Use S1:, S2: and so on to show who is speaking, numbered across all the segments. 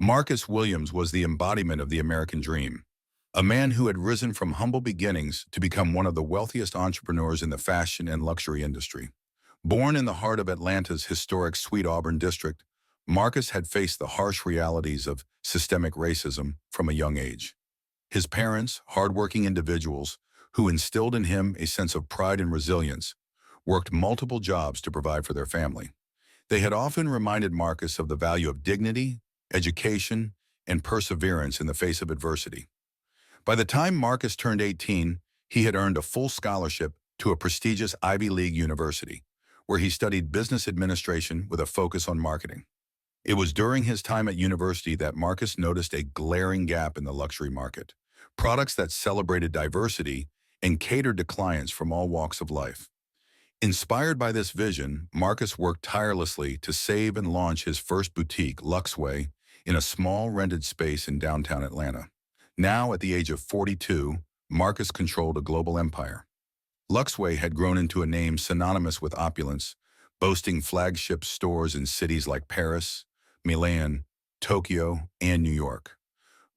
S1: Marcus Williams was the embodiment of the American dream, a man who had risen from humble beginnings to become one of the wealthiest entrepreneurs in the fashion and luxury industry. Born in the heart of Atlanta's historic Sweet Auburn district, Marcus had faced the harsh realities of systemic racism from a young age. His parents, hardworking individuals who instilled in him a sense of pride and resilience, worked multiple jobs to provide for their family. They had often reminded Marcus of the value of dignity, education, and perseverance in the face of adversity. By the time Marcus turned 18, he had earned a full scholarship to a prestigious Ivy League university, where he studied business administration with a focus on marketing. It was during his time at university that Marcus noticed a glaring gap in the luxury market: products that celebrated diversity and catered to clients from all walks of life. Inspired by this vision, Marcus worked tirelessly to save and launch his first boutique, LuxeWay, in a small rented space in downtown Atlanta. Now, at the age of 42, Marcus controlled a global empire. LuxeWay had grown into a name synonymous with opulence, boasting flagship stores in cities like Paris, Milan, Tokyo, and New York.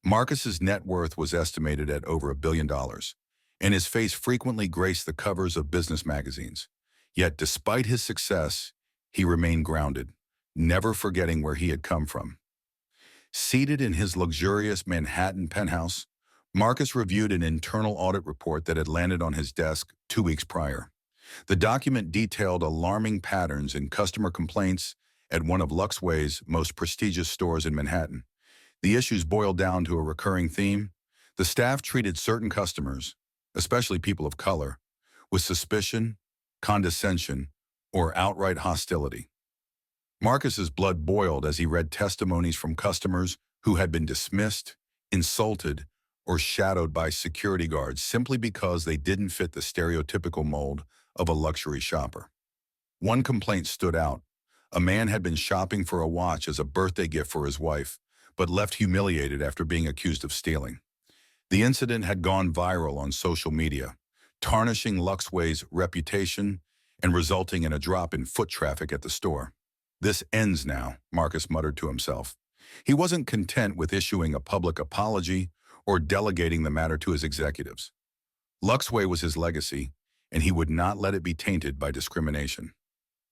S1: Marcus's net worth was estimated at over $1 billion, and his face frequently graced the covers of business magazines. Yet, despite his success, he remained grounded, never forgetting where he had come from. Seated in his luxurious Manhattan penthouse, Marcus reviewed an internal audit report that had landed on his desk 2 weeks prior. The document detailed alarming patterns in customer complaints at one of LuxeWay's most prestigious stores in Manhattan. The issues boiled down to a recurring theme: the staff treated certain customers, especially people of color, with suspicion, condescension, or outright hostility. Marcus's blood boiled as he read testimonies from customers who had been dismissed, insulted, or shadowed by security guards simply because they didn't fit the stereotypical mold of a luxury shopper. One complaint stood out. A man had been shopping for a watch as a birthday gift for his wife, but left humiliated after being accused of stealing. The incident had gone viral on social media, tarnishing LuxeWay's reputation and resulting in a drop in foot traffic at the store. "This ends now," Marcus muttered to himself. He wasn't content with issuing a public apology or delegating the matter to his executives. LuxeWay was his legacy, and he would not let it be tainted by discrimination.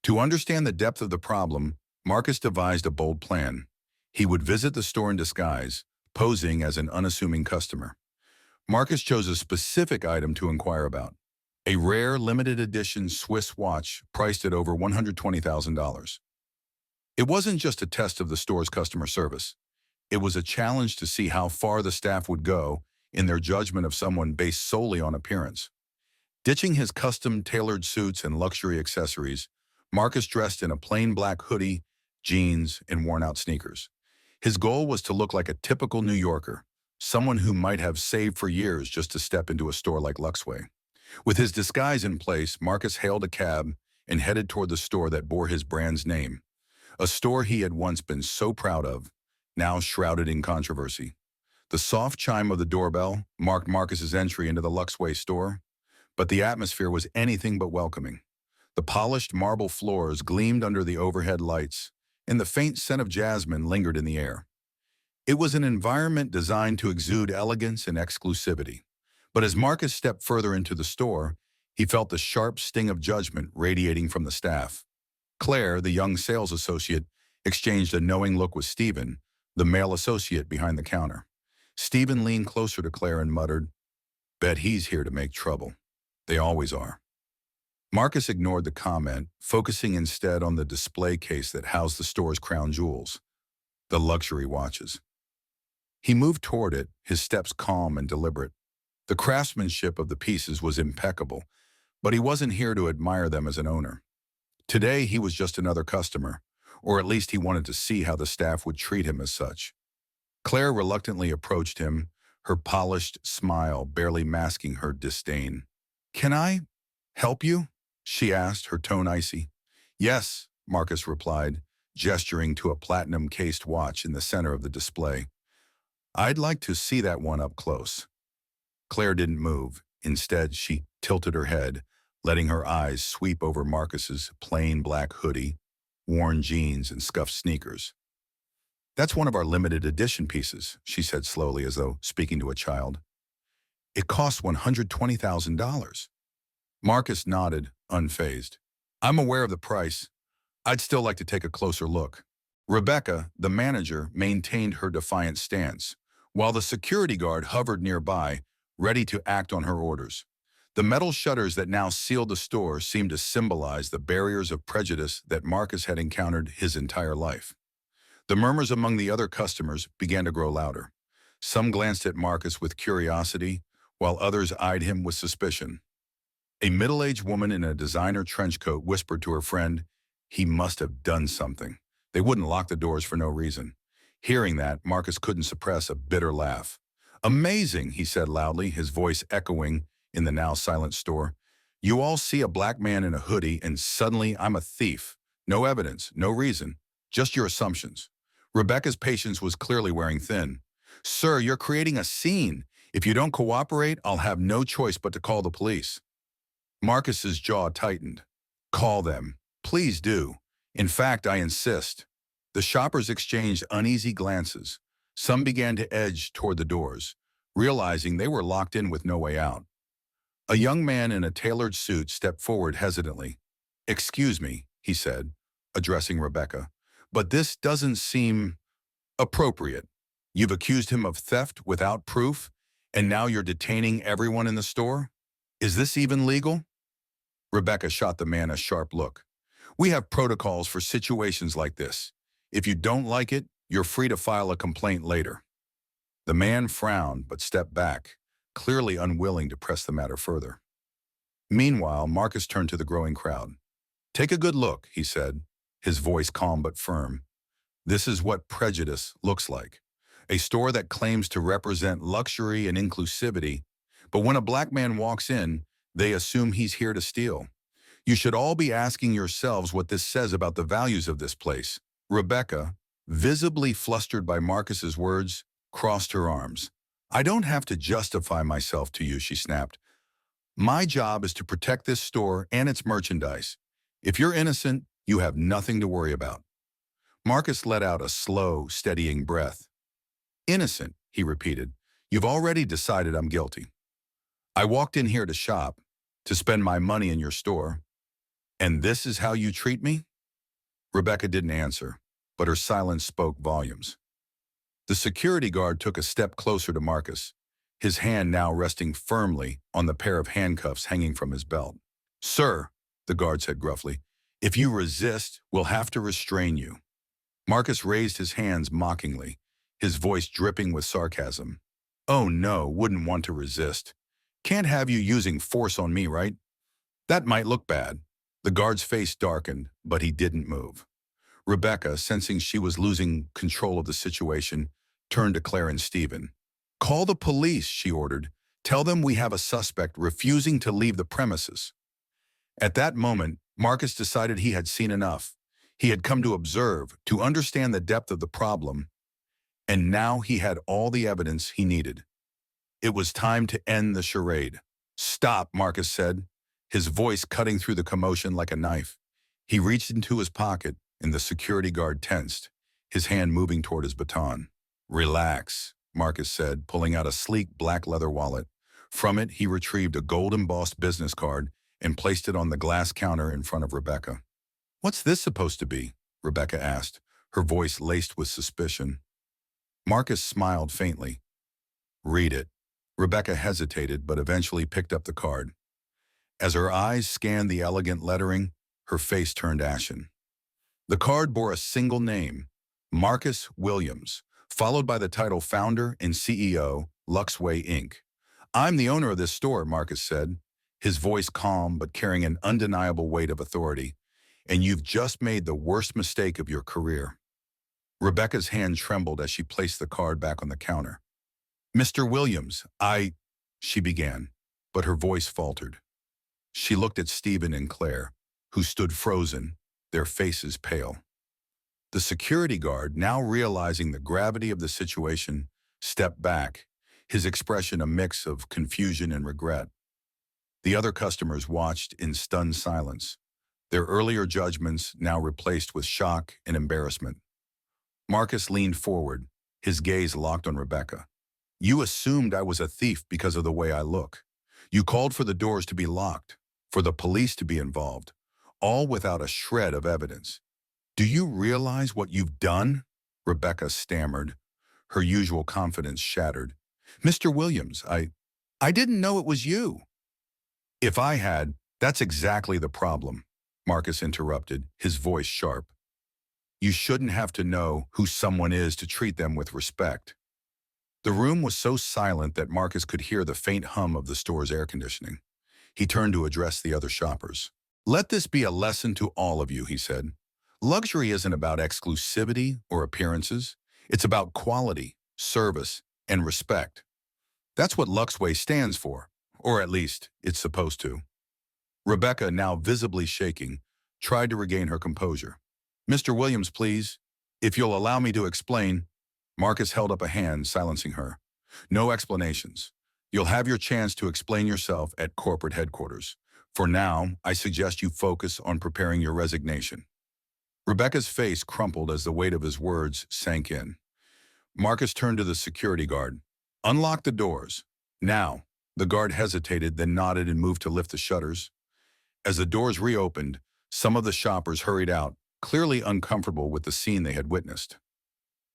S1: To understand the depth of the problem, Marcus devised a bold plan. He would visit the store in disguise, posing as an unassuming customer. Marcus chose a specific item to inquire about: a rare limited edition Swiss watch priced at over $120,000. It wasn't just a test of the store's customer service. It was a challenge to see how far the staff would go in their judgment of someone based solely on appearance. Ditching his custom-tailored suits and luxury accessories, Marcus dressed in a plain black hoodie, jeans, and worn-out sneakers. His goal was to look like a typical New Yorker, someone who might have saved for years just to step into a store like LuxeWay. With his disguise in place, Marcus hailed a cab and headed toward the store that bore his brand's name, a store he had once been so proud of, now shrouded in controversy. The soft chime of the doorbell marked Marcus's entry into the LuxeWay store, but the atmosphere was anything but welcoming. The polished marble floors gleamed under the overhead lights, and the faint scent of jasmine lingered in the air. It was an environment designed to exude elegance and exclusivity. But as Marcus stepped further into the store, he felt the sharp sting of judgment radiating from the staff. Claire, the young sales associate, exchanged a knowing look with Stephen, the male associate behind the counter. Stephen leaned closer to Claire and muttered, "Bet he's here to make trouble. They always are." Marcus ignored the comment, focusing instead on the display case that housed the store's crown jewels, the luxury watches. He moved toward it, his steps calm and deliberate. The craftsmanship of the pieces was impeccable, but he wasn't here to admire them as an owner. Today, he was just another customer, or at least he wanted to see how the staff would treat him as such. Claire reluctantly approached him, her polished smile barely masking her disdain. "Can I help you?" she asked, her tone icy. "Yes," Marcus replied, gesturing to a platinum-cased watch in the center of the display. "I'd like to see that one up close." Claire didn't move. Instead, she tilted her head, letting her eyes sweep over Marcus's plain black hoodie, worn jeans, and scuffed sneakers. That's one of our limited edition pieces, she said slowly as though speaking to a child. It costs $120,000. Marcus nodded, unfazed. I'm aware of the price. I'd still like to take a closer look. Rebecca, the manager, maintained her defiant stance, while the security guard hovered nearby, ready to act on her orders. The metal shutters that now sealed the store seemed to symbolize the barriers of prejudice that Marcus had encountered his entire life. The murmurs among the other customers began to grow louder. Some glanced at Marcus with curiosity, while others eyed him with suspicion. A middle-aged woman in a designer trench coat whispered to her friend, "He must have done something. They wouldn't lock the doors for no reason." Hearing that, Marcus couldn't suppress a bitter laugh. "Amazing," he said loudly, his voice echoing in the now silent store. "You all see a black man in a hoodie and suddenly I'm a thief. No evidence, no reason, just your assumptions." Rebecca's patience was clearly wearing thin. "Sir, you're creating a scene. If you don't cooperate, I'll have no choice but to call the police." Marcus's jaw tightened. "Call them. Please do. In fact, I insist." The shoppers exchanged uneasy glances. Some began to edge toward the doors, realizing they were locked in with no way out. A young man in a tailored suit stepped forward hesitantly. "Excuse me," he said, addressing Rebecca, "but this doesn't seem appropriate. You've accused him of theft without proof, and now you're detaining everyone in the store? Is this even legal?" Rebecca shot the man a sharp look. "We have protocols for situations like this. If you don't like it, you're free to file a complaint later." The man frowned but stepped back, clearly unwilling to press the matter further. Meanwhile, Marcus turned to the growing crowd. "Take a good look," he said, his voice calm but firm. "This is what prejudice looks like. A store that claims to represent luxury and inclusivity, but when a black man walks in, they assume he's here to steal. You should all be asking yourselves what this says about the values of this place." Rebecca, visibly flustered by Marcus's words, crossed her arms. "I don't have to justify myself to you," she snapped. "My job is to protect this store and its merchandise. If you're innocent, you have nothing to worry about." Marcus let out a slow, steadying breath. "Innocent," he repeated. "You've already decided I'm guilty. I walked in here to shop, to spend my money in your store. And this is how you treat me?" Rebecca didn't answer, but her silence spoke volumes. The security guard took a step closer to Marcus, his hand now resting firmly on the pair of handcuffs hanging from his belt. "Sir," the guard said gruffly, "if you resist, we'll have to restrain you." Marcus raised his hands mockingly, his voice dripping with sarcasm. "Oh no, wouldn't want to resist. Can't have you using force on me, right? That might look bad." The guard's face darkened, but he didn't move. Rebecca, sensing she was losing control of the situation, turned to Claire and Stephen. "Call the police," she ordered. "Tell them we have a suspect refusing to leave the premises." At that moment, Marcus decided he had seen enough. He had come to observe, to understand the depth of the problem, and now he had all the evidence he needed. It was time to end the charade. "Stop," Marcus said, his voice cutting through the commotion like a knife. He reached into his pocket, and the security guard tensed, his hand moving toward his baton. "Relax," Marcus said, pulling out a sleek black leather wallet. From it, he retrieved a gold-embossed business card and placed it on the glass counter in front of Rebecca. "What's this supposed to be?" Rebecca asked, her voice laced with suspicion. Marcus smiled faintly. "Read it." Rebecca hesitated, but eventually picked up the card. As her eyes scanned the elegant lettering, her face turned ashen. The card bore a single name, Marcus Williams, followed by the title Founder and CEO, LuxeWay Inc. "I'm the owner of this store," Marcus said, his voice calm but carrying an undeniable weight of authority. "And you've just made the worst mistake of your career." Rebecca's hand trembled as she placed the card back on the counter. "Mr. Williams, she began, but her voice faltered. She looked at Stephen and Claire, who stood frozen, their faces pale. The security guard, now realizing the gravity of the situation, stepped back, his expression a mix of confusion and regret. The other customers watched in stunned silence, their earlier judgments now replaced with shock and embarrassment. Marcus leaned forward, his gaze locked on Rebecca. You assumed I was a thief because of the way I look. You called for the doors to be locked, for the police to be involved, all without a shred of evidence. Do you realize what you've done? Rebecca stammered, her usual confidence shattered. Mr. Williams, I didn't know it was you. If I had, that's exactly the problem, Marcus interrupted, his voice sharp. You shouldn't have to know who someone is to treat them with respect. The room was so silent that Marcus could hear the faint hum of the store's air conditioning. He turned to address the other shoppers. Let this be a lesson to all of you, he said. Luxury isn't about exclusivity or appearances. It's about quality, service, and respect. That's what LuxeWay stands for, or at least it's supposed to. Rebecca, now visibly shaking, tried to regain her composure. Mr. Williams, please. If you'll allow me to explain. Marcus held up a hand, silencing her. No explanations. You'll have your chance to explain yourself at corporate headquarters. For now, I suggest you focus on preparing your resignation. Rebecca's face crumpled as the weight of his words sank in. Marcus turned to the security guard. Unlock the doors. Now. The guard hesitated, then nodded and moved to lift the shutters. As the doors reopened, some of the shoppers hurried out, clearly uncomfortable with the scene they had witnessed.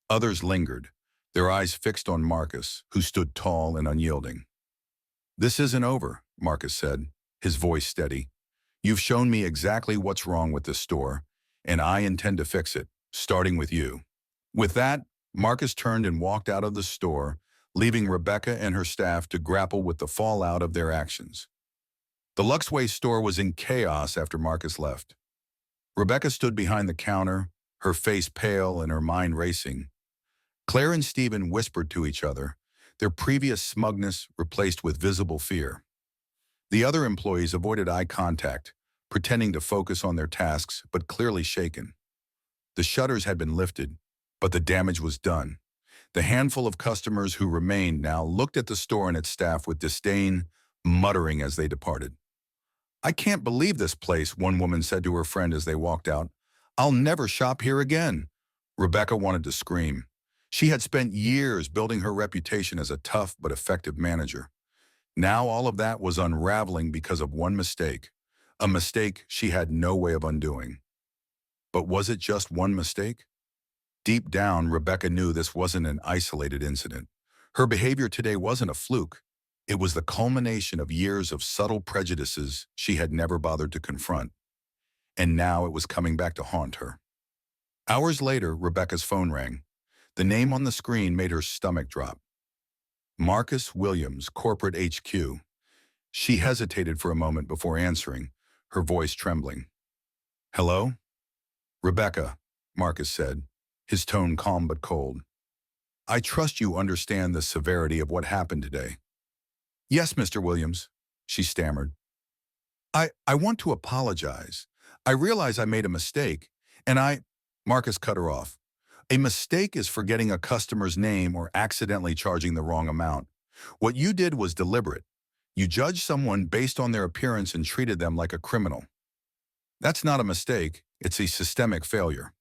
S1: Others lingered, their eyes fixed on Marcus, who stood tall and unyielding. This isn't over, Marcus said, his voice steady. You've shown me exactly what's wrong with this store, and I intend to fix it, starting with you. With that, Marcus turned and walked out of the store, leaving Rebecca and her staff to grapple with the fallout of their actions. The LuxeWay store was in chaos after Marcus left. Rebecca stood behind the counter, her face pale and her mind racing. Claire and Stephen whispered to each other, their previous smugness replaced with visible fear. The other employees avoided eye contact, pretending to focus on their tasks, but clearly shaken. The shutters had been lifted, but the damage was done. The handful of customers who remained now looked at the store and its staff with disdain, muttering as they departed. I can't believe this place, one woman said to her friend as they walked out. I'll never shop here again. Rebecca wanted to scream. She had spent years building her reputation as a tough but effective manager. Now all of that was unraveling because of one mistake, a mistake she had no way of undoing. But was it just one mistake? Deep down, Rebecca knew this wasn't an isolated incident. Her behavior today wasn't a fluke. It was the culmination of years of subtle prejudices she had never bothered to confront. And now it was coming back to haunt her. Hours later, Rebecca's phone rang. The name on the screen made her stomach drop. Marcus Williams, Corporate HQ. She hesitated for a moment before answering, her voice trembling. Hello? Rebecca, Marcus said, his tone calm but cold. I trust you understand the severity of what happened today. Yes, Mr. Williams, she stammered. I want to apologize. I realize I made a mistake, and Marcus cut her off. A mistake is forgetting a customer's name or accidentally charging the wrong amount. What you did was deliberate. You judged someone based on their appearance and treated them like a criminal. That's not a mistake, it's a systemic failure.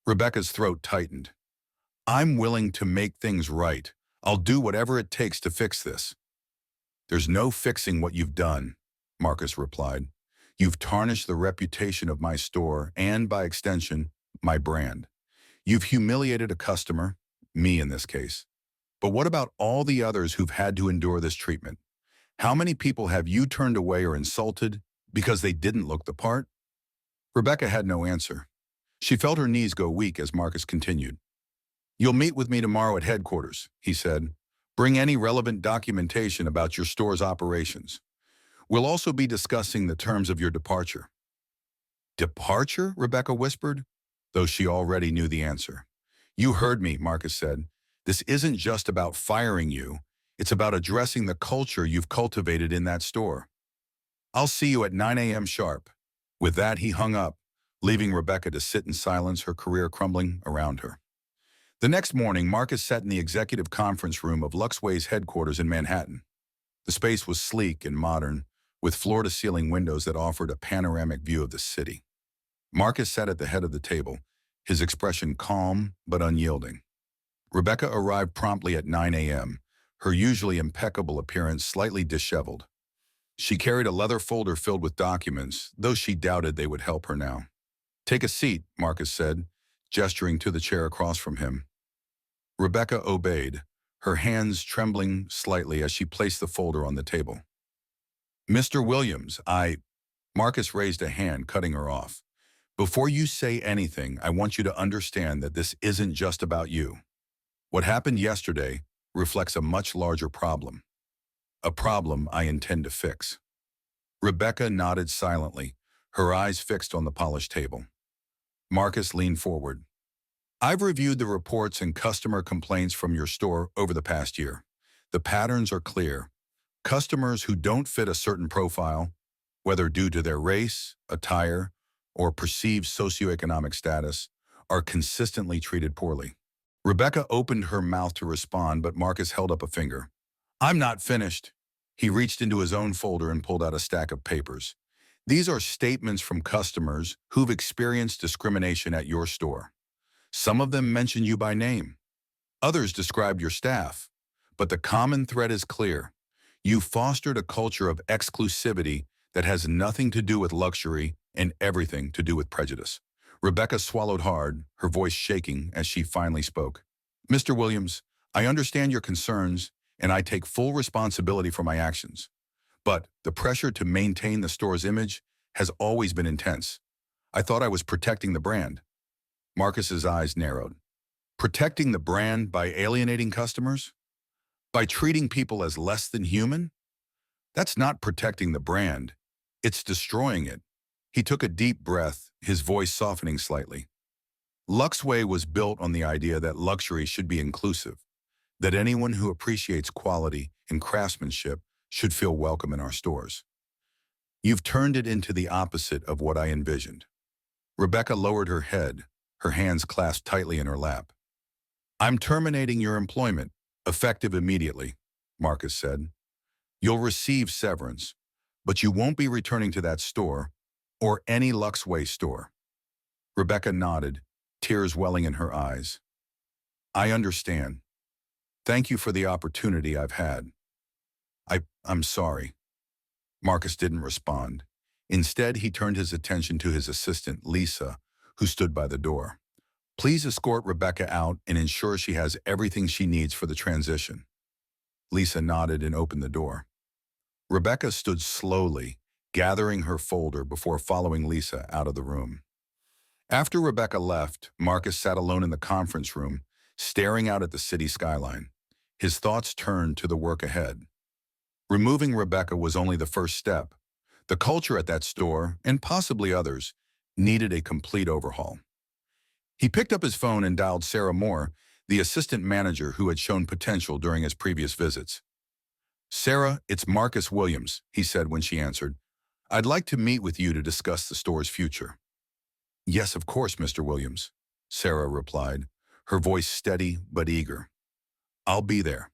S1: Rebecca's throat tightened. I'm willing to make things right. I'll do whatever it takes to fix this. There's no fixing what you've done, Marcus replied. You've tarnished the reputation of my store and, by extension, my brand. You've humiliated a customer, me in this case. But what about all the others who've had to endure this treatment? How many people have you turned away or insulted because they didn't look the part? Rebecca had no answer. She felt her knees go weak as Marcus continued. You'll meet with me tomorrow at headquarters, he said. Bring any relevant documentation about your store's operations. We'll also be discussing the terms of your departure. Departure? Rebecca whispered, though she already knew the answer. You heard me, Marcus said. This isn't just about firing you. It's about addressing the culture you've cultivated in that store. I'll see you at 9 a.m. sharp. With that, he hung up, leaving Rebecca to sit in silence, her career crumbling around her. The next morning, Marcus sat in the executive conference room of LuxeWay's headquarters in Manhattan. The space was sleek and modern, with floor-to-ceiling windows that offered a panoramic view of the city. Marcus sat at the head of the table, his expression calm but unyielding. Rebecca arrived promptly at 9 a.m., her usually impeccable appearance slightly disheveled. She carried a leather folder filled with documents, though she doubted they would help her now. "Take a seat," Marcus said, gesturing to the chair across from him. Rebecca obeyed, her hands trembling slightly as she placed the folder on the table. "Mr. Williams, Marcus raised a hand, cutting her off. "Before you say anything, I want you to understand that this isn't just about you. What happened yesterday reflects a much larger problem. A problem I intend to fix." Rebecca nodded silently, her eyes fixed on the polished table. Marcus leaned forward. "I've reviewed the reports and customer complaints from your store over the past year. The patterns are clear. Customers who don't fit a certain profile, whether due to their race, attire, or perceived socioeconomic status, are consistently treated poorly." Rebecca opened her mouth to respond, but Marcus held up a finger. "I'm not finished." He reached into his own folder and pulled out a stack of papers. "These are statements from customers who've experienced discrimination at your store. Some of them mention you by name. Others described your staff. But the common thread is clear. You fostered a culture of exclusivity that has nothing to do with luxury and everything to do with prejudice." Rebecca swallowed hard, her voice shaking as she finally spoke. "Mr. Williams, I understand your concerns, and I take full responsibility for my actions. But the pressure to maintain the store's image has always been intense. I thought I was protecting the brand." Marcus's eyes narrowed. "Protecting the brand by alienating customers? By treating people as less than human? That's not protecting the brand. It's destroying it." He took a deep breath, his voice softening slightly. "LuxeWay was built on the idea that luxury should be inclusive, that anyone who appreciates quality and craftsmanship should feel welcome in our stores. You've turned it into the opposite of what I envisioned." Rebecca lowered her head, her hands clasped tightly in her lap. "I'm terminating your employment, effective immediately," Marcus said. "You'll receive severance, but you won't be returning to that store or any LuxeWay store." Rebecca nodded, tears welling in her eyes. "I understand. Thank you for the opportunity I've had. I'm sorry." Marcus didn't respond. Instead, he turned his attention to his assistant, Lisa, who stood by the door. "Please escort Rebecca out and ensure she has everything she needs for the transition." Lisa nodded and opened the door. Rebecca stood slowly, gathering her folder before following Lisa out of the room. After Rebecca left, Marcus sat alone in the conference room, staring out at the city skyline. His thoughts turned to the work ahead. Removing Rebecca was only the first step. The culture at that store, and possibly others, needed a complete overhaul. He picked up his phone and dialed Sarah Moore, the assistant manager who had shown potential during his previous visits. "Sarah, it's Marcus Williams," he said when she answered. "I'd like to meet with you to discuss the store's future." "Yes, of course, Mr. Williams," Sarah replied, her voice steady but eager. "I'll be there."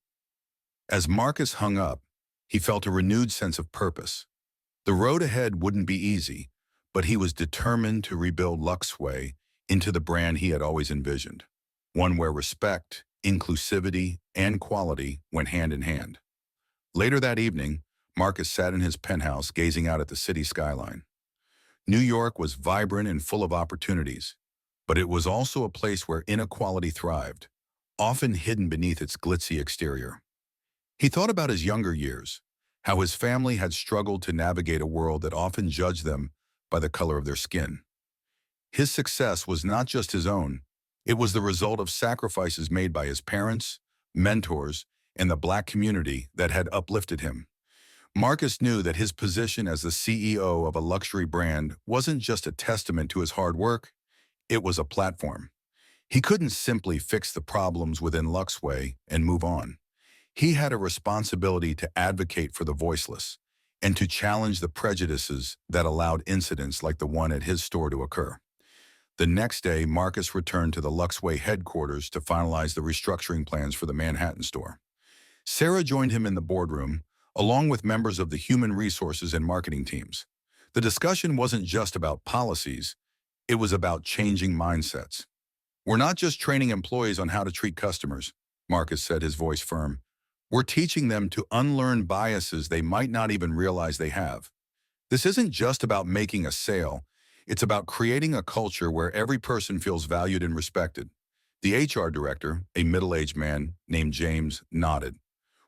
S1: As Marcus hung up, he felt a renewed sense of purpose. The road ahead wouldn't be easy, but he was determined to rebuild LuxeWay into the brand he had always envisioned, one where respect, inclusivity, and quality went hand in hand. Later that evening, Marcus sat in his penthouse gazing out at the city skyline. New York was vibrant and full of opportunities, but it was also a place where inequality thrived, often hidden beneath its glitzy exterior. He thought about his younger years, how his family had struggled to navigate a world that often judged them by the color of their skin. His success was not just his own, it was the result of sacrifices made by his parents, mentors, and the Black community that had uplifted him. Marcus knew that his position as the CEO of a luxury brand wasn't just a testament to his hard work, it was a platform. He couldn't simply fix the problems within LuxeWay and move on. He had a responsibility to advocate for the voiceless and to challenge the prejudices that allowed incidents like the one at his store to occur. The next day, Marcus returned to the LuxeWay headquarters to finalize the restructuring plans for the Manhattan store. Sarah joined him in the boardroom, along with members of the human resources and marketing teams. The discussion wasn't just about policies, it was about changing mindsets. We're not just training employees on how to treat customers, Marcus said, his voice firm. We're teaching them to unlearn biases they might not even realize they have. This isn't just about making a sale. It's about creating a culture where every person feels valued and respected. The HR director, a middle-aged man named James, nodded.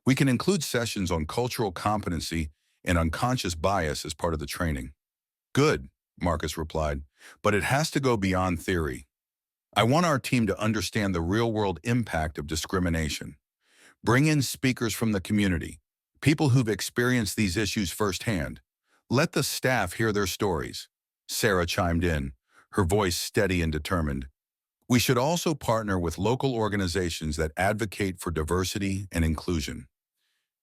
S1: We can include sessions on cultural competency and unconscious bias as part of the training. Good, Marcus replied, but it has to go beyond theory. I want our team to understand the real-world impact of discrimination. Bring in speakers from the community, people who've experienced these issues firsthand. Let the staff hear their stories. Sarah chimed in, her voice steady and determined. We should also partner with local organizations that advocate for diversity and inclusion.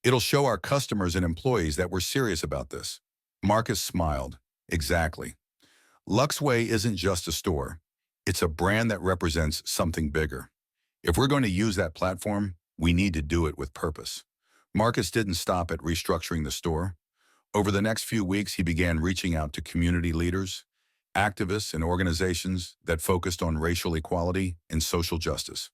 S1: It'll show our customers and employees that we're serious about this. Marcus smiled. Exactly. LuxeWay isn't just a store. It's a brand that represents something bigger. If we're going to use that platform, we need to do it with purpose. Marcus didn't stop at restructuring the store. Over the next few weeks, he began reaching out to community leaders, activists, and organizations that focused on racial equality and social justice.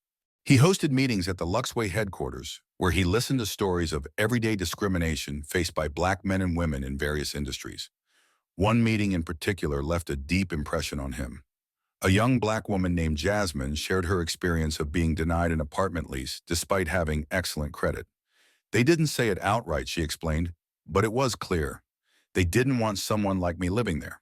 S1: He hosted meetings at the LuxeWay headquarters, where he listened to stories of everyday discrimination faced by Black men and women in various industries. One meeting in particular left a deep impression on him. A young Black woman named Jasmine shared her experience of being denied an apartment lease despite having excellent credit. They didn't say it outright, she explained, but it was clear. They didn't want someone like me living there.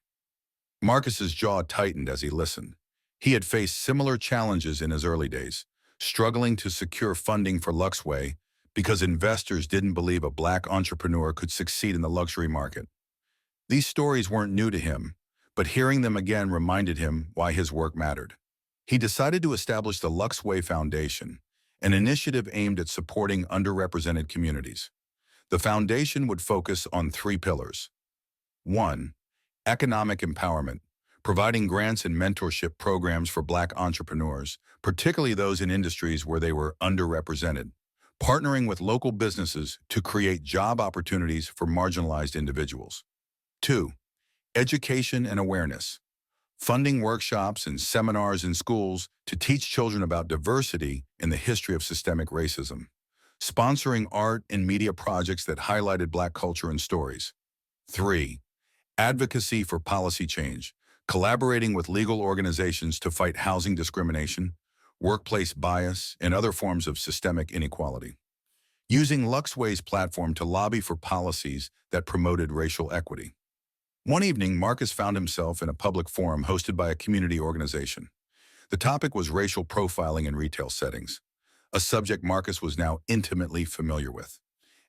S1: Marcus's jaw tightened as he listened. He had faced similar challenges in his early days, struggling to secure funding for LuxeWay because investors didn't believe a Black entrepreneur could succeed in the luxury market. These stories weren't new to him, but hearing them again reminded him why his work mattered. He decided to establish the LuxeWay Foundation, an initiative aimed at supporting underrepresented communities. The foundation would focus on three pillars. 1. Economic empowerment, providing grants and mentorship programs for Black entrepreneurs, particularly those in industries where they were underrepresented. Partnering with local businesses to create job opportunities for marginalized individuals. 2. Education and awareness, funding workshops and seminars in schools to teach children about diversity and the history of systemic racism. Sponsoring art and media projects that highlighted Black culture and stories. 3. Advocacy for policy change, collaborating with legal organizations to fight housing discrimination, workplace bias, and other forms of systemic inequality. Using LuxeWay's platform to lobby for policies that promoted racial equity. One evening, Marcus found himself in a public forum hosted by a community organization. The topic was racial profiling in retail settings, a subject Marcus was now intimately familiar with.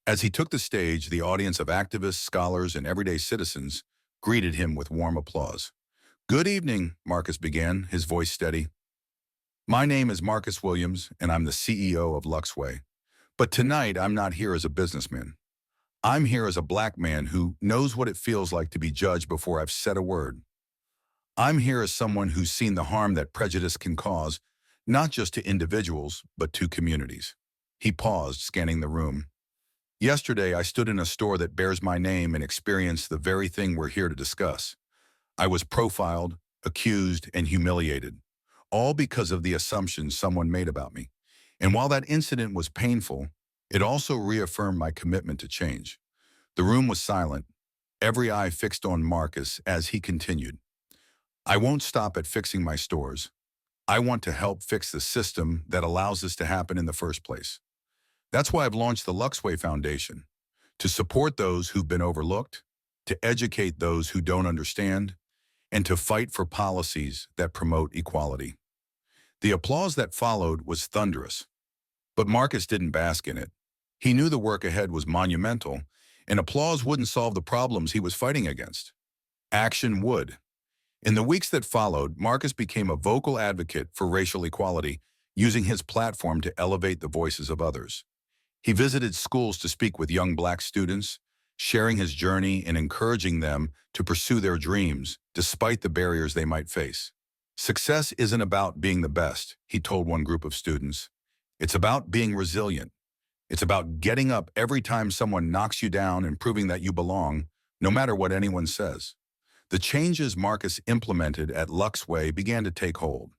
S1: As he took the stage, the audience of activists, scholars, and everyday citizens greeted him with warm applause. Good evening, Marcus began, his voice steady. My name is Marcus Williams, and I'm the CEO of LuxeWay. But tonight, I'm not here as a businessman. I'm here as a Black man who knows what it feels like to be judged before I've said a word. I'm here as someone who's seen the harm that prejudice can cause, not just to individuals, but to communities. He paused, scanning the room. Yesterday, I stood in a store that bears my name and experienced the very thing we're here to discuss. I was profiled, accused, and humiliated, all because of the assumptions someone made about me. And while that incident was painful, it also reaffirmed my commitment to change. The room was silent, every eye fixed on Marcus as he continued. I won't stop at fixing my stores. I want to help fix the system that allows this to happen in the first place. That's why I've launched the LuxeWay Foundation, to support those who've been overlooked, to educate those who don't understand, and to fight for policies that promote equality. The applause that followed was thunderous, but Marcus didn't bask in it. He knew the work ahead was monumental, and applause wouldn't solve the problems he was fighting against. Action would. In the weeks that followed, Marcus became a vocal advocate for racial equality, using his platform to elevate the voices of others. He visited schools to speak with young Black students, sharing his journey and encouraging them to pursue their dreams despite the barriers they might face. Success isn't about being the best, he told one group of students. It's about being resilient. It's about getting up every time someone knocks you down and proving that you belong, no matter what anyone says. The changes Marcus implemented at LuxeWay began to take hold.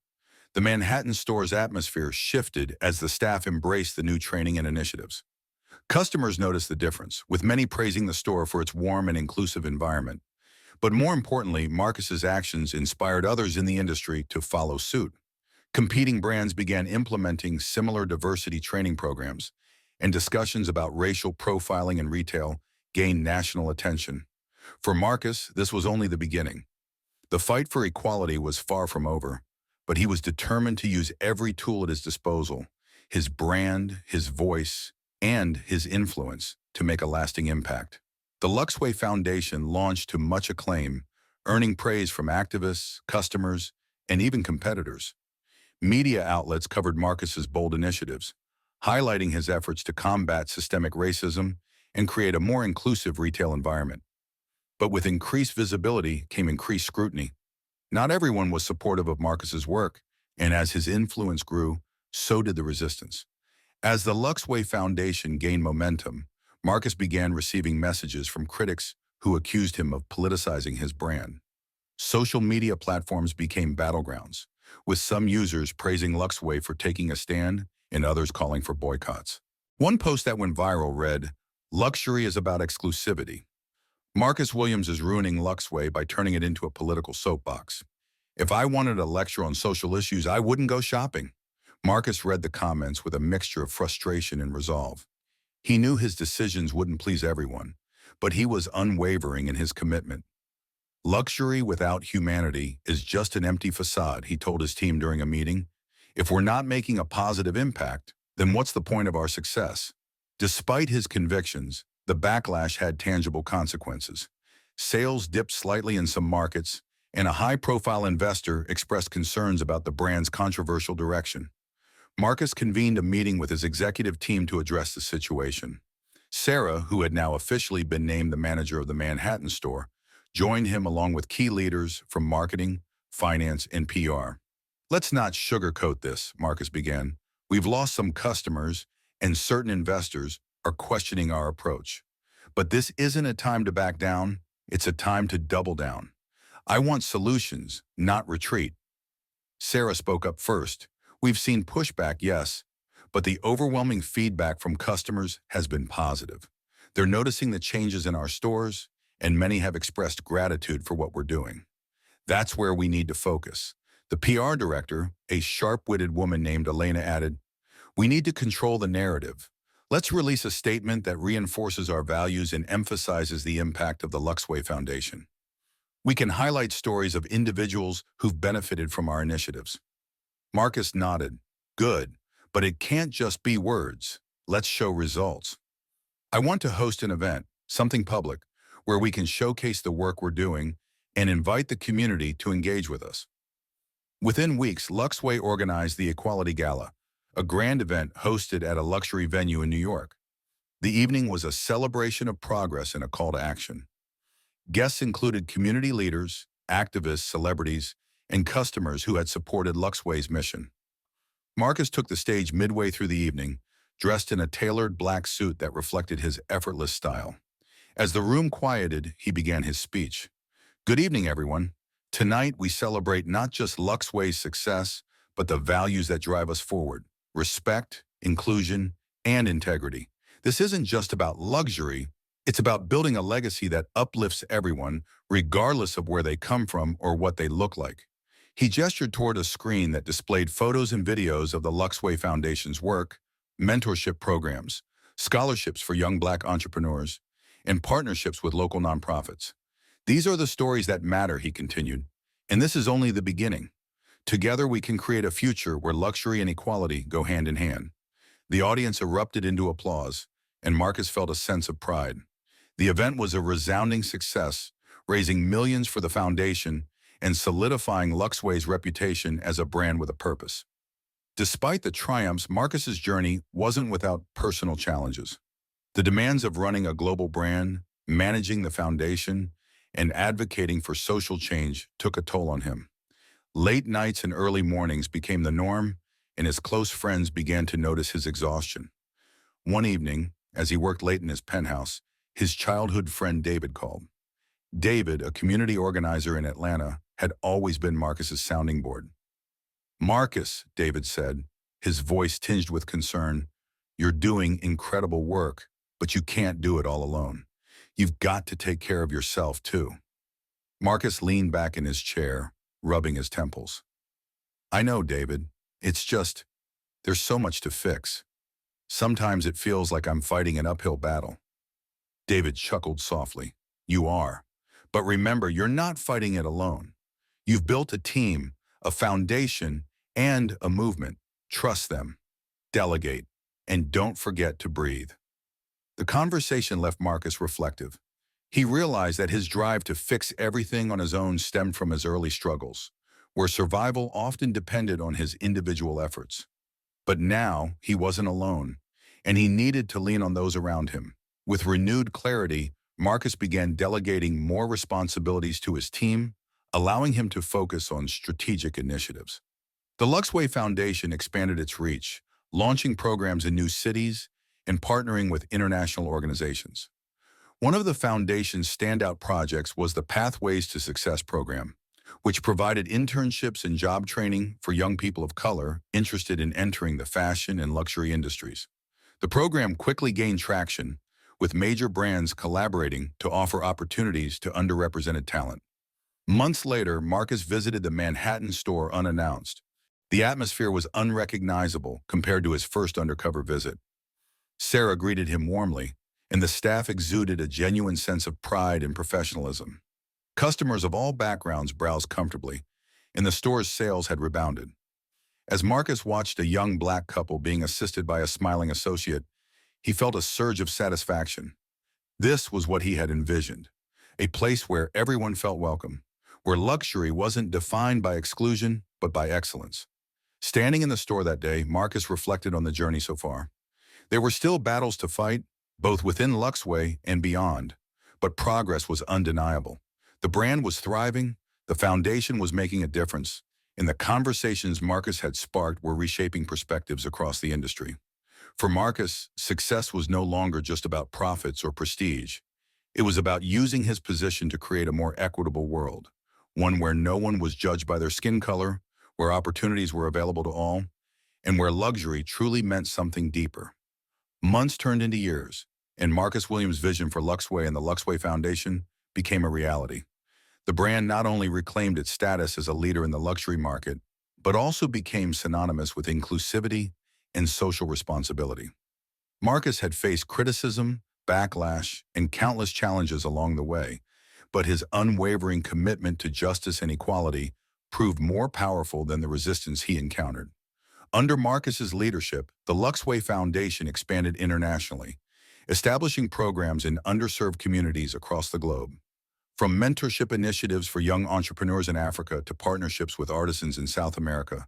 S1: The Manhattan store's atmosphere shifted as the staff embraced the new training and initiatives. Customers noticed the difference, with many praising the store for its warm and inclusive environment. But more importantly, Marcus's actions inspired others in the industry to follow suit. Competing brands began implementing similar diversity training programs, and discussions about racial profiling in retail gained national attention. For Marcus, this was only the beginning. The fight for equality was far from over, but he was determined to use every tool at his disposal, his brand, his voice, and his influence to make a lasting impact. The LuxeWay Foundation launched to much acclaim, earning praise from activists, customers, and even competitors. Media outlets covered Marcus's bold initiatives, highlighting his efforts to combat systemic racism and create a more inclusive retail environment. But with increased visibility came increased scrutiny. Not everyone was supportive of Marcus's work, and as his influence grew, so did the resistance. As the LuxeWay Foundation gained momentum, Marcus began receiving messages from critics who accused him of politicizing his brand. Social media platforms became battlegrounds, with some users praising LuxeWay for taking a stand and others calling for boycotts. One post that went viral read, "Luxury is about exclusivity. Marcus Williams is ruining LuxeWay by turning it into a political soapbox. If I wanted a lecture on social issues, I wouldn't go shopping." Marcus read the comments with a mixture of frustration and resolve. He knew his decisions wouldn't please everyone, but he was unwavering in his commitment. "Luxury without humanity is just an empty facade," he told his team during a meeting. "If we're not making a positive impact, then what's the point of our success?" Despite his convictions, the backlash had tangible consequences. Sales dipped slightly in some markets, and a high-profile investor expressed concerns about the brand's controversial direction. Marcus convened a meeting with his executive team to address the situation. Sarah, who had now officially been named the manager of the Manhattan store, joined him along with key leaders from marketing, finance, and PR. "Let's not sugarcoat this," Marcus began. "We've lost some customers, and certain investors are questioning our approach. But this isn't a time to back down, it's a time to double down. I want solutions, not retreat." Sarah spoke up first. "We've seen pushback, yes, but the overwhelming feedback from customers has been positive. They're noticing the changes in our stores, and many have expressed gratitude for what we're doing. That's where we need to focus." The PR director, a sharp-witted woman named Elena, added, "We need to control the narrative. Let's release a statement that reinforces our values and emphasizes the impact of the LuxeWay Foundation. We can highlight stories of individuals who've benefited from our initiatives." Marcus nodded. "Good, but it can't just be words. Let's show results. I want to host an event, something public, where we can showcase the work we're doing and invite the community to engage with us." Within weeks, LuxeWay organized the Equality Gala, a grand event hosted at a luxury venue in New York. The evening was a celebration of progress and a call to action. Guests included community leaders, activists, celebrities, and customers who had supported LuxeWay's mission. Marcus took the stage midway through the evening, dressed in a tailored black suit that reflected his effortless style. As the room quieted, he began his speech. "Good evening, everyone. Tonight, we celebrate not just LuxeWay's success, but the values that drive us forward: respect, inclusion, and integrity. This isn't just about luxury, it's about building a legacy that uplifts everyone, regardless of where they come from or what they look like." He gestured toward a screen that displayed photos and videos of the LuxeWay Foundation's work, mentorship programs, scholarships for young Black entrepreneurs, and partnerships with local nonprofits. "These are the stories that matter," he continued, "and this is only the beginning. Together we can create a future where luxury and equality go hand in hand." The audience erupted into applause, and Marcus felt a sense of pride. The event was a resounding success, raising millions for the foundation and solidifying LuxeWay's reputation as a brand with a purpose. Despite the triumphs, Marcus's journey wasn't without personal challenges. The demands of running a global brand, managing the foundation, and advocating for social change took a toll on him. Late nights and early mornings became the norm, and his close friends began to notice his exhaustion. One evening, as he worked late in his penthouse, his childhood friend David called. David, a community organizer in Atlanta, had always been Marcus's sounding board. Marcus, David said, his voice tinged with concern, you're doing incredible work, but you can't do it all alone. You've got to take care of yourself, too. Marcus leaned back in his chair, rubbing his temples. I know, David. It's just, there's so much to fix. Sometimes it feels like I'm fighting an uphill battle. David chuckled softly. You are. But remember, you're not fighting it alone. You've built a team, a foundation, and a movement. Trust them. Delegate. And don't forget to breathe. The conversation left Marcus reflective. He realized that his drive to fix everything on his own stemmed from his early struggles, where survival often depended on his individual efforts. But now he wasn't alone, and he needed to lean on those around him. With renewed clarity, Marcus began delegating more responsibilities to his team, allowing him to focus on strategic initiatives. The LuxeWay Foundation expanded its reach, launching programs in new cities and partnering with international organizations. One of the foundation's standout projects was the Pathways to Success program, which provided internships and job training for young people of color interested in entering the fashion and luxury industries. The program quickly gained traction, with major brands collaborating to offer opportunities to underrepresented talent. Months later, Marcus visited the Manhattan store unannounced. The atmosphere was unrecognizable compared to his first undercover visit. Sarah greeted him warmly, and the staff exuded a genuine sense of pride and professionalism. Customers of all backgrounds browsed comfortably, and the store's sales had rebounded. As Marcus watched a young black couple being assisted by a smiling associate, he felt a surge of satisfaction. This was what he had envisioned, a place where everyone felt welcome, where luxury wasn't defined by exclusion, but by excellence. Standing in the store that day, Marcus reflected on the journey so far. There were still battles to fight, both within LuxeWay and beyond, but progress was undeniable. The brand was thriving, the foundation was making a difference, and the conversations Marcus had sparked were reshaping perspectives across the industry. For Marcus, success was no longer just about profits or prestige. It was about using his position to create a more equitable world, one where no one was judged by their skin color, where opportunities were available to all, and where luxury truly meant something deeper. Months turned into years, and Marcus Williams' vision for LuxeWay and the LuxeWay Foundation became a reality. The brand not only reclaimed its status as a leader in the luxury market, but also became synonymous with inclusivity and social responsibility. Marcus had faced criticism, backlash, and countless challenges along the way, but his unwavering commitment to justice and equality proved more powerful than the resistance he encountered. Under Marcus's leadership, the LuxeWay Foundation expanded internationally, establishing programs in underserved communities across the globe. From mentorship initiatives for young entrepreneurs in Africa to partnerships with artisans in South America,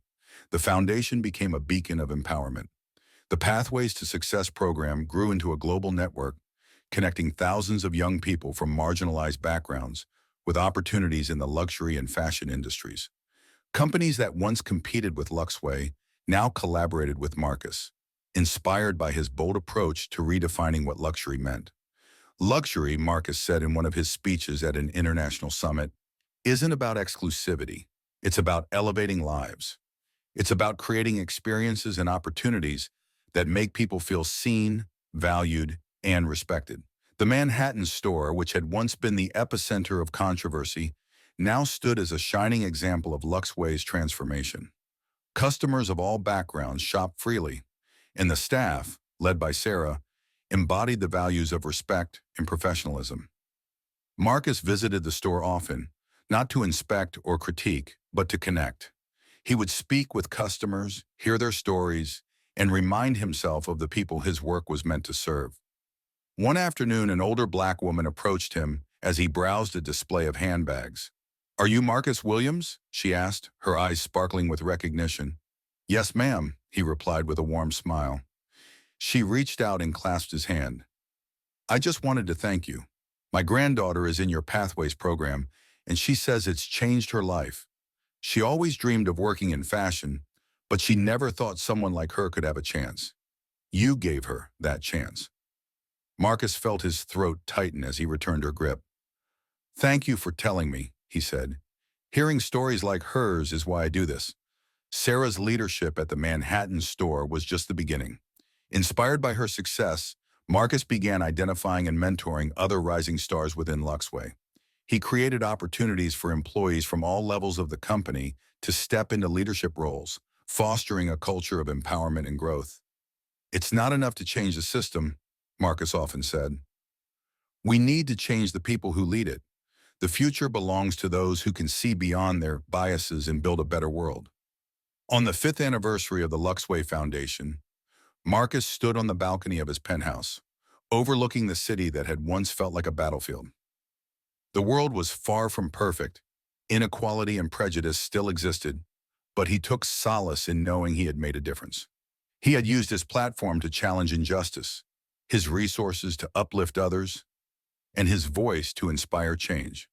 S1: the foundation became a beacon of empowerment. The Pathways to Success program grew into a global network, connecting thousands of young people from marginalized backgrounds with opportunities in the luxury and fashion industries. Companies that once competed with LuxeWay now collaborated with Marcus, inspired by his bold approach to redefining what luxury meant. Luxury, Marcus said in one of his speeches at an international summit, isn't about exclusivity. It's about elevating lives. It's about creating experiences and opportunities that make people feel seen, valued, and respected. The Manhattan store, which had once been the epicenter of controversy, now stood as a shining example of LuxeWay's transformation. Customers of all backgrounds shopped freely, and the staff, led by Sarah, embodied the values of respect and professionalism. Marcus visited the store often, not to inspect or critique, but to connect. He would speak with customers, hear their stories, and remind himself of the people his work was meant to serve. One afternoon, an older black woman approached him as he browsed a display of handbags. "Are you Marcus Williams?" she asked, her eyes sparkling with recognition. "Yes, ma'am," he replied with a warm smile. She reached out and clasped his hand. "I just wanted to thank you. My granddaughter is in your Pathways program, and she says it's changed her life. She always dreamed of working in fashion, but she never thought someone like her could have a chance. You gave her that chance." Marcus felt his throat tighten as he returned her grip. "Thank you for telling me," he said. "Hearing stories like hers is why I do this. Sarah's leadership at the Manhattan store was just the beginning. Inspired by her success, Marcus began identifying and mentoring other rising stars within LuxeWay. He created opportunities for employees from all levels of the company to step into leadership roles, fostering a culture of empowerment and growth. "It's not enough to change the system," Marcus often said. "We need to change the people who lead it. The future belongs to those who can see beyond their biases and build a better world." On the fifth anniversary of the LuxeWay Foundation, Marcus stood on the balcony of his penthouse, overlooking the city that had once felt like a battlefield. The world was far from perfect. Inequality and prejudice still existed, but he took solace in knowing he had made a difference. He had used his platform to challenge injustice, his resources to uplift others, and his voice to inspire change.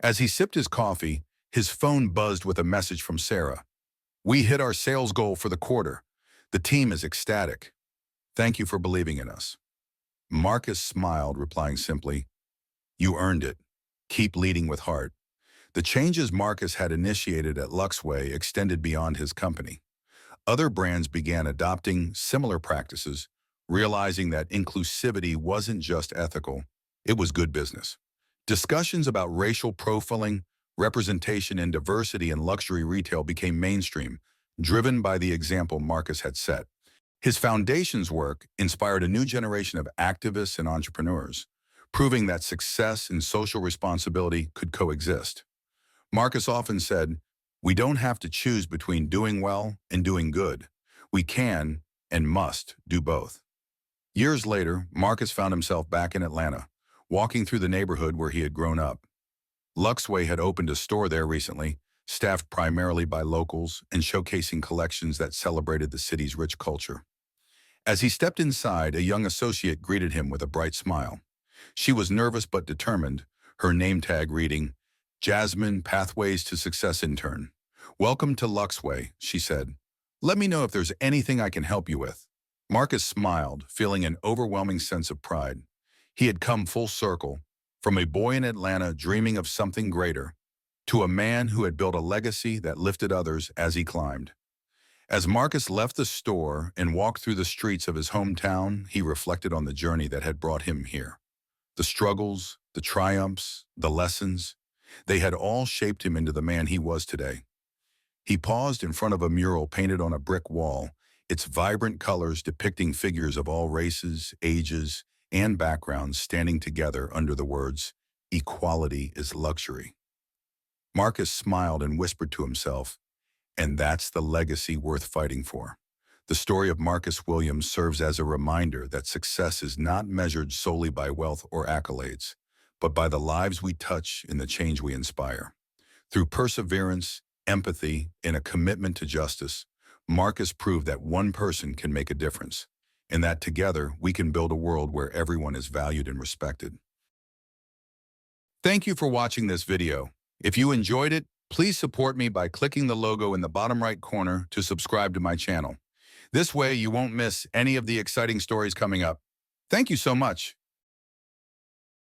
S1: As he sipped his coffee, his phone buzzed with a message from Sarah. "We hit our sales goal for the quarter. The team is ecstatic. Thank you for believing in us." Marcus smiled, replying simply, "You earned it. Keep leading with heart." The changes Marcus had initiated at LuxeWay extended beyond his company. Other brands began adopting similar practices, realizing that inclusivity wasn't just ethical, it was good business. Discussions about racial profiling, representation, and diversity in luxury retail became mainstream, driven by the example Marcus had set. His foundation's work inspired a new generation of activists and entrepreneurs, proving that success and social responsibility could coexist. Marcus often said, "We don't have to choose between doing well and doing good. We can and must do both." Years later, Marcus found himself back in Atlanta, walking through the neighborhood where he had grown up. LuxeWay had opened a store there recently, staffed primarily by locals and showcasing collections that celebrated the city's rich culture. As he stepped inside, a young associate greeted him with a bright smile. She was nervous but determined, her name tag reading, "Jasmine, Pathways to Success Intern. Welcome to LuxeWay," she said. "Let me know if there's anything I can help you with." Marcus smiled, feeling an overwhelming sense of pride. He had come full circle, from a boy in Atlanta dreaming of something greater, to a man who had built a legacy that lifted others as he climbed. As Marcus left the store and walked through the streets of his hometown, he reflected on the journey that had brought him here. The struggles, the triumphs, the lessons, they had all shaped him into the man he was today. He paused in front of a mural painted on a brick wall, its vibrant colors depicting figures of all races, ages, and backgrounds standing together under the words, "Equality is luxury." Marcus smiled and whispered to himself, "And that's the legacy worth fighting for." The story of Marcus Williams serves as a reminder that success is not measured solely by wealth or accolades, but by the lives we touch and the change we inspire. Through perseverance, empathy, and a commitment to justice, Marcus proved that one person can make a difference, and that together we can build a world where everyone is valued and respected. Thank you for watching this video. If you enjoyed it, please support me by clicking the logo in the bottom right corner to subscribe to my channel. This way you won't miss any of the exciting stories coming up. Thank you so much.